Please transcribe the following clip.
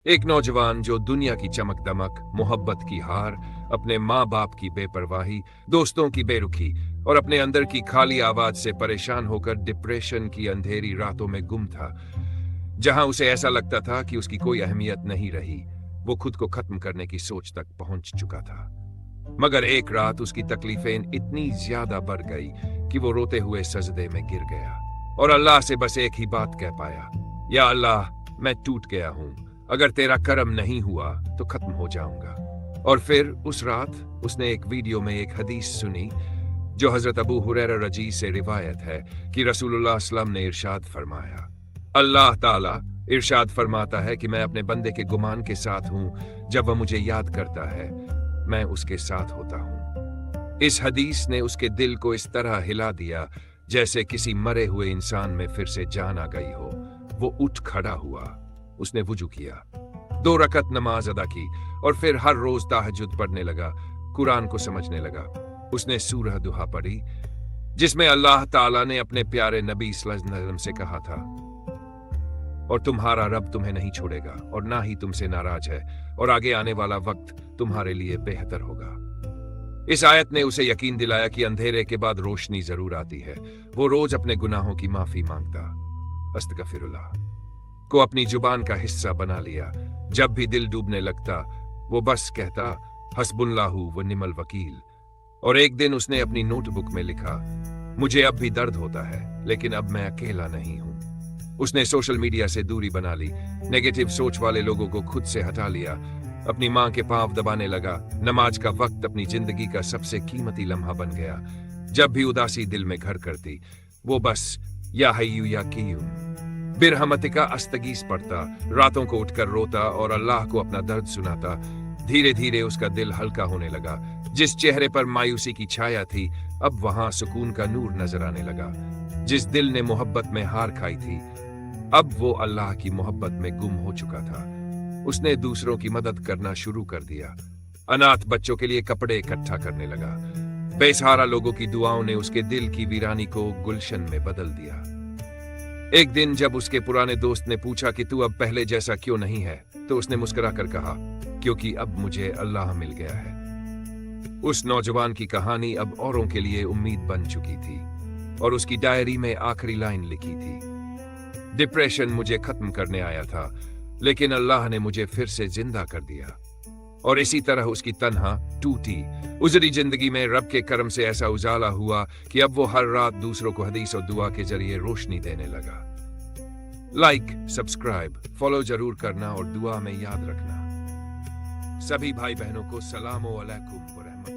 एक नौजवान जो दुनिया की चमक दमक, मोहब्बत की हार, अपने माँ बाप की बेपरवाही, दोस्तों की बेरुखी और अपने अंदर की खाली आवाज से परेशान होकर डिप्रेशन की अंधेरी रातों में गुम था, जहां उसे ऐसा लगता था कि उसकी कोई अहमियत नहीं रही। वो खुद को खत्म करने की सोच तक पहुंच चुका था। मगर एक रात उसकी तकलीफें इतनी ज्यादा बढ़ गई कि वो रोते हुए सजदे में गिर गया और अल्लाह से बस एक ही बात कह पाया, या अल्लाह, मैं टूट गया हूं। अगर तेरा करम नहीं हुआ तो खत्म हो जाऊंगा। और फिर उस रात उसने एक वीडियो में एक हदीस सुनी जो हजरत अबू हुरैरा रजी से रिवायत है कि रसूलुल्लाह सल्लल्लाहु अलैहि वसल्लम ने इरशाद फरमाया, अल्लाह ताला इरशाद फरमाता है कि मैं अपने बंदे के गुमान के साथ हूं। जब वह मुझे याद करता है, मैं उसके साथ होता हूं। इस हदीस ने उसके दिल को इस तरह हिला दिया जैसे किसी मरे हुए इंसान में फिर से जान आ गई हो। वो उठ खड़ा हुआ, उसने वुजू किया, 2 रकत नमाज अदा की और फिर हर रोज तहज्जुद पढ़ने लगा, कुरान को समझने लगा। उसने सूरह दुहा पढ़ी जिसमें अल्लाह ताला ने अपने प्यारे नबी सल्लल्लाहु अलैहि वसल्लम से कहा था, और तुम्हारा रब तुम्हें नहीं छोड़ेगा और ना ही तुमसे नाराज है, और आगे आने वाला वक्त तुम्हारे लिए बेहतर होगा। इस आयत ने उसे यकीन दिलाया कि अंधेरे के बाद रोशनी जरूर आती है। वो रोज अपने गुनाहों की माफी मांगता, अस्तगफिरुल्लाह को अपनी जुबान का हिस्सा बना लिया। जब भी दिल डूबने लगता, वो बस कहता, हस्बुल्लाहु व निमल वकील। और एक दिन उसने अपनी नोटबुक में लिखा, मुझे अब भी दर्द होता है लेकिन अब मैं अकेला नहीं हूं। उसने सोशल मीडिया से दूरी बना ली, नेगेटिव सोच वाले लोगों को खुद से हटा लिया, अपनी मां के पांव दबाने लगा। नमाज का वक्त अपनी जिंदगी का सबसे कीमती लम्हा बन गया। जब भी उदासी दिल में घर करती, वो बस या हय्यू या कीयूम बिरहमतिका अस्तगीस पढ़ता, रातों को उठकर रोता और अल्लाह को अपना दर्द सुनाता। धीरे धीरे उसका दिल हल्का होने लगा। जिस चेहरे पर मायूसी की छाया थी, अब वहां सुकून का नूर नजर आने लगा। जिस दिल ने मोहब्बत में हार खाई थी, अब वो अल्लाह की मोहब्बत में गुम हो चुका था। उसने दूसरों की मदद करना शुरू कर दिया। अनाथ बच्चों के लिए कपड़े इकट्ठा करने लगा। बेसहारा लोगों की दुआओं ने उसके दिल की वीरानी को गुलशन में बदल दिया। एक दिन जब उसके पुराने दोस्त ने पूछा कि तू अब पहले जैसा क्यों नहीं है, तो उसने मुस्कुराकर कहा, क्योंकि अब मुझे अल्लाह मिल गया है। उस नौजवान की कहानी अब औरों के लिए उम्मीद बन चुकी थी और उसकी डायरी में आखिरी लाइन लिखी थी, डिप्रेशन मुझे खत्म करने आया था लेकिन अल्लाह ने मुझे फिर से जिंदा कर दिया। और इसी तरह उसकी तन्हा टूटी उजरी जिंदगी में रब के करम से ऐसा उजाला हुआ कि अब वो हर रात दूसरों को हदीस और दुआ के जरिए रोशनी देने लगा। लाइक, सब्सक्राइब, फॉलो जरूर करना और दुआ में याद रखना। सभी भाई बहनों को सलाम अलैकुम व रहमतुल्लाह।